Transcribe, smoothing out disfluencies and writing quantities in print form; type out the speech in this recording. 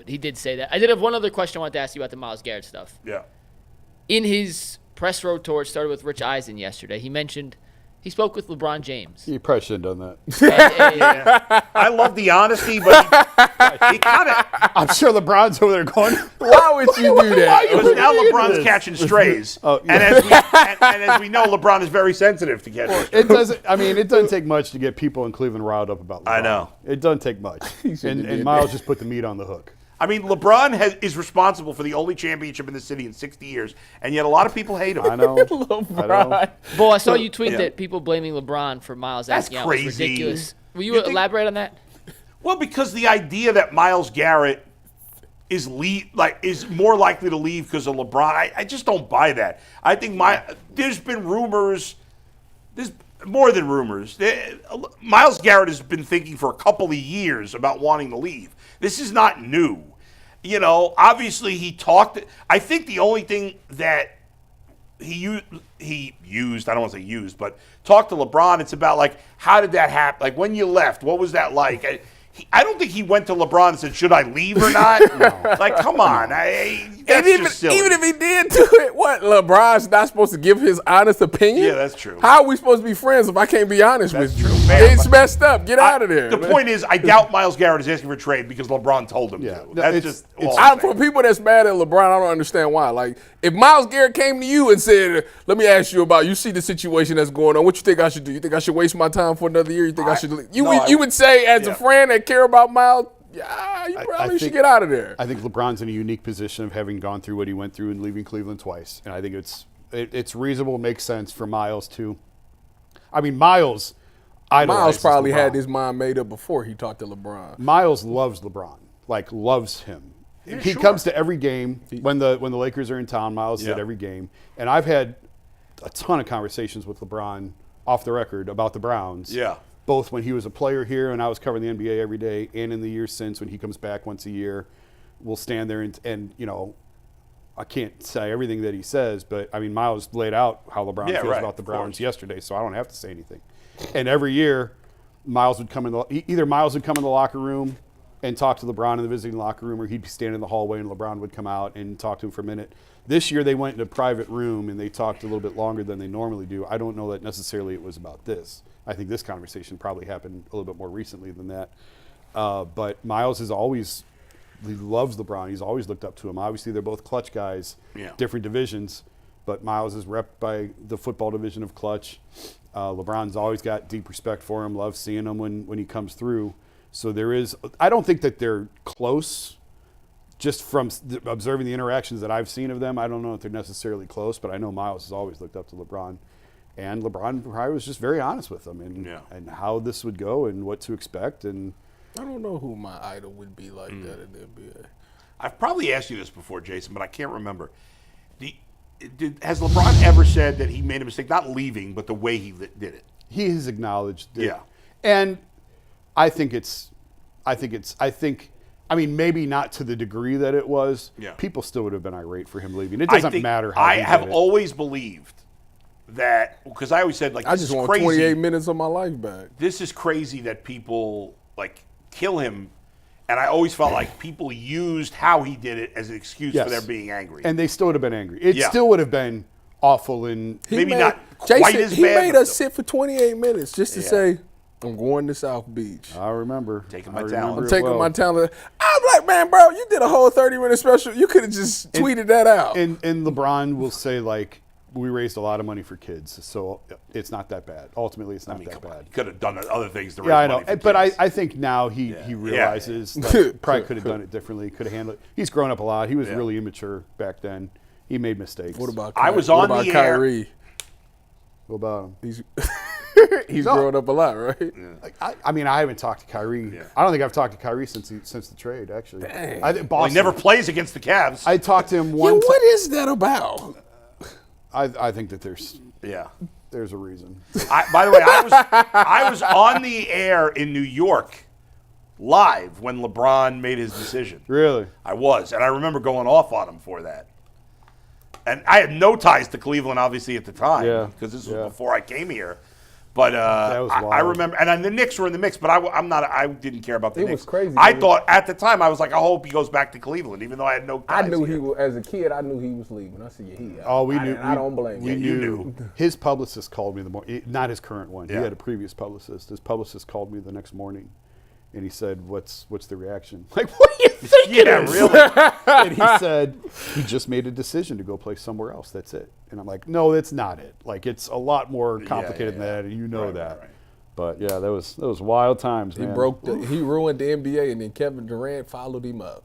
but he did say that. I did have one other question I wanted to ask you about the Myles Garrett stuff. Yeah. In his press road tour, it started with Rich Eisen yesterday. He mentioned he spoke with LeBron James. You probably should have done that. I love the honesty, but he kind of. I'm sure LeBron's over there going, Why would you do that? Because now LeBron's catching strays, Oh, yeah. and as we know, LeBron is very sensitive to catching strays. it doesn't. I mean, it doesn't take much to get people in Cleveland riled up about LeBron. I know. It doesn't take much. And Myles just put the meat on the hook. I mean, LeBron is responsible for the only championship in the city in 60 years, and yet a lot of people hate him. I know. LeBron. Bo, I saw you tweet that people blaming LeBron for Myles That's acting out was crazy. ridiculous. Will you, You think- elaborate on that? Well, because the idea that Myles Garrett is more likely to leave because of LeBron, I just don't buy that. I think there's been rumors. There's more than rumors. Myles Garrett has been thinking for a couple of years about wanting to leave. This is not new. You know, obviously he talked. I think the only thing that he used, I don't want to say used, but talked to LeBron, it's about, like, how did that happen? Like, when you left, what was that like? I don't think he went to LeBron and said, should I leave or not? No. Like, come on. That's just silly. Even if he did do it, what? LeBron's not supposed to give his honest opinion? Yeah, that's true. How are we supposed to be friends if I can't be honest with you? That's true. It's messed up. Get out of there. The point is, I doubt Myles Garrett is asking for a trade because LeBron told him Yeah. to. No, That's it's- just it's- all I'm For saying. people that's mad at LeBron, I don't understand why. Like, if Myles Garrett came to you and said, let me ask you about, you see the situation that's going on, what you think I should do? You think I should waste my time for another year? You think I should leave? You would say, as a friend that care about Myles, yeah, you probably should get out of there. I think LeBron's in a unique position of having gone through what he went through and leaving Cleveland twice. And I think it's reasonable, makes sense for Myles to. I mean, Myles idolizes Probably LeBron. had his mind made up before he talked to LeBron. Myles loves LeBron, loves him. He comes to every game when the Lakers are in town. Myles is at every game, and I've had a ton of conversations with LeBron off the record about the Browns. Yeah. Both when he was a player here and I was covering the NBA every day, and in the years since when he comes back once a year, we'll stand there and you know, I can't say everything that he says, but I mean, Myles laid out how LeBron feels about the Browns yesterday, so I don't have to say anything. And every year, Myles would come in either Myles would come in the locker room and talk to LeBron in the visiting locker room, or he'd be standing in the hallway and LeBron would come out and talk to him for a minute. This year they went in a private room and they talked a little bit longer than they normally do. I don't know that necessarily it was about this. I think this conversation probably happened a little bit more recently than that. But Myles he loves LeBron. He's always looked up to him. Obviously, they're both Clutch guys, different divisions, but Myles is repped by the football division of Clutch. LeBron's always got deep respect for him, loves seeing him when he comes through. So I don't think that they're close. Just from observing the interactions that I've seen of them, I don't know if they're necessarily close, but I know Myles has always looked up to LeBron. And LeBron probably was just very honest with him and how this would go and what to expect. And I don't know who my idol would be like that in the NBA. I've probably asked you this before, Jason, but I can't remember. Has LeBron ever said that he made a mistake, not leaving, but the way he did it? he has acknowledged it. Yeah. And I think I mean, maybe not to the degree that it was. Yeah. People still would have been irate for him leaving. It doesn't matter how I he have did it. always believed that, because I always said, like, I this just is want crazy. 28 minutes of my life back. This is crazy that people, like, kill him. And I always felt like people used how he did it as an excuse Yes. for their being angry. And they still would have been angry. It still would have been awful and Maybe not quite as He bad, made but us sit for 28 minutes just to say, I'm going to South Beach. I remember. Taking my I talent. remember I'm it taking well. my talent. I'm like, man, bro, you did a whole 30-minute special. You could have just tweeted that out. And LeBron will say, like, we raised a lot of money for kids, so it's not that bad. Ultimately, it's not that bad. He could have done other things to raise Yeah, I know. money for But kids. I think now he realizes that probably could have done it differently, could have handled it. He's grown up a lot. He was really immature back then. He made mistakes. What about I was what on about the air. Kyrie? What about him? He's grown up a lot, right? Like, I mean, I haven't talked to Kyrie. Yeah. I don't think I've talked to Kyrie since the trade, actually. Dang. I think Well, Boston. he never plays against the Cavs. I talked to him Yeah, one time. what is that about? I think that there's a reason. By the way, I was on the air in New York live when LeBron made his decision. Really? I was, and I remember going off on him for that. And I had no ties to Cleveland, obviously, at the time, Yeah. because this was before I came here. But was I wild. remember, and the Knicks were in the mix, but I'm not. I didn't care about the It Knicks. was crazy, I man. thought at the time I was like, I hope he goes back to Cleveland, even though I had no. I ties knew here. he was, as a kid, I knew he was leaving. I said, yeah, he out. Oh, we knew. I don't blame we him. you knew. knew. His publicist called me not his current one. Yeah. He had a previous publicist. His publicist called me the next morning, and he said, "What's the reaction?" Like, what do you think it Yeah, is? really. And he said he just made a decision to go play somewhere else. That's it. And I'm like, no, that's not it. Like, it's a lot more complicated than that, and you know Right, that. right. But yeah, that was wild times, man. He ruined the NBA, and then Kevin Durant followed him up.